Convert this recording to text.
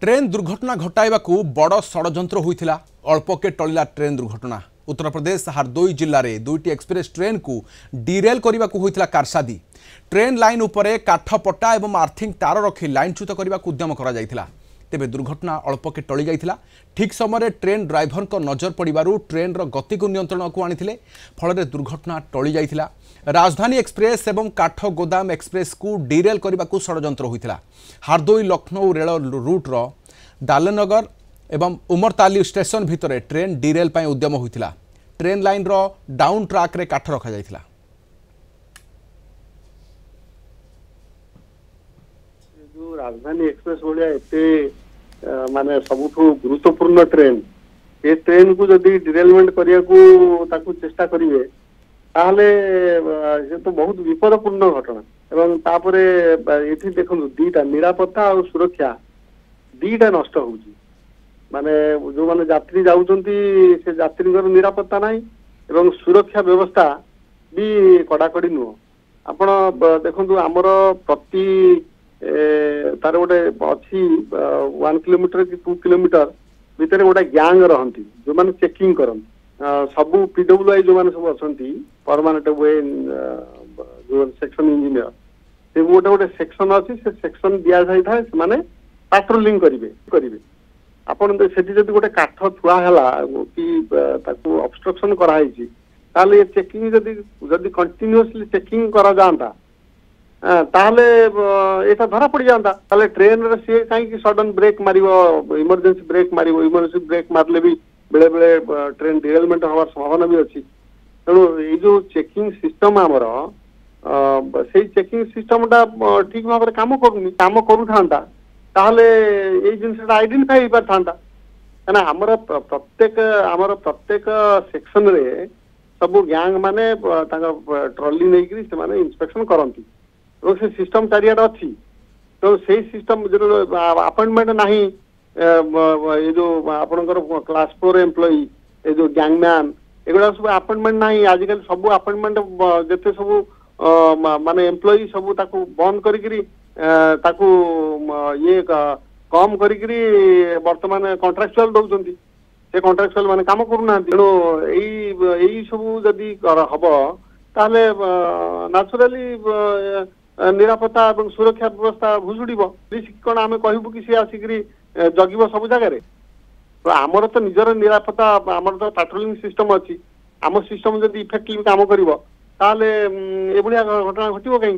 Train दुर्घटना घटाइबाकू बड़ षड़यंत्र होइथिला। अल्पके टलिला ट्रेन दुर्घटना। उत्तर प्रदेश हारदोई जिले में दुईटी एक्सप्रेस ट्रेन को डिरेल करने होइथिला कारसादी। ट्रेन लाइन उपरे काठ पट्टा एवं आर्थिंग तार रखी लाइनच्युत करने उद्यम करा जायथिला। तेबे दुर्घटना अल्पके टली जाइथिला। ठीक समय ट्रेन ड्राइवर को नजर पड़ू ट्रेन गति को नियंत्रण को आनी फल दुर्घटना टली जाइथिला। राजधानी एक्सप्रेस एवं काठ गोदाम एक्सप्रेस को डिरेल करने को षड़यंत्र होइथिला। हारदोई लखनऊ रेल रूट्र दालेनगर एवं उमरताली स्टेशन भितर ट्रेन डिरेल पर उद्यम होइथिला। ट्रेन लाइन रो डाउन ट्रैक रे काठ रखा जाइथिला। राजधानी एक्सप्रेस भाया एत माने सबुठु गुरुत्वपूर्ण ट्रेन ये ट्रेन को जदि डिरेलमेंट करिया को ताकू चेष्टा करिवे ताहले ये तो बहुत विपदपूर्ण घटना। एवं तापरे एथि देखंतु दीटा निरापत्ता और सुरक्षा दीटा नष्ट होउची। माने जो माने यात्री जाउचंती से यात्रीगर निरापत्ता नाही एवं सुरक्षा व्यवस्था भी कड़ाकड़ी नुह। आपण देखंतु हमर प्रति तार गोटे अच्छी 1 किलोमीटर कि 2 किलोमीटर भितर गोटे गैंग रहती जो मैंने चेकिंग करन सबू पीडब्ल्यूआई जो मैंने सब अच्छा परमानेंट वे जो सेक्शन इंजीनियर से गोटे गोटे सेक्शन अच्छी से सेक्शन दि जाए से पाट्रोलिंग करेंगे आपन सेठी जदि गोटे काठ थुआ है कि ऑब्स्ट्रक्शन कराई ताले चेकिंग जदि कंटिन्यूअसली चेकिंग करा जाता ताहले एटा धरा पड़ जाता ताले ट्रेन रे सी कहीं सडन ब्रेक मारिबो इमरजेंसी ब्रेक मारिबो इमरजेंसी ब्रेक मारले भी बेले बेले ट्रेन डिरेलमेंट होवार संभावना भी अच्छी। तेणु ये जो चेकिंग सिस्टम आमर से चेकिंग सिस्टमटा ठीक भाव काम करूँ ताहले ये जिनसा आइडेंटिफाई हो पार था कहना आमर प्रत्येक सेक्शन रे सब गैंग माने ट्रॉली नहीं से इंस्पेक्शन करती तो से सिस्टम चारियाड अच्छी। तो से सिस्टम जो अपॉइंटमेंट नहीं ये जो आपनकर क्लास 4 एम्प्लॉई ये जो गैंगमैन एगुड़ा सब अपॉइंटमेंट नहीं। आजिकल सब अपॉइंटमेंट जिते सब माने एम्प्लॉई सब ताकू बंद करी ताकू ये कम करी वर्तमान कॉन्ट्रैक्चुअल दौरान से कॉन्ट्रैक्चुअल माने काम करूना। तेणु यही सब जदि हम ताहले नेचुराली निरापत्ता और सुरक्षा व्यवस्था भुजुड़ कौन आम कहबू कि सी आसिक जगिब सब जगह। तो आमर तो निजर निरापत्ता आमर तो पाट्रोलिंग सिस्टम अच्छी आम सिस्टम जब इफेक्टिव काम कर घटना घटो कहीं।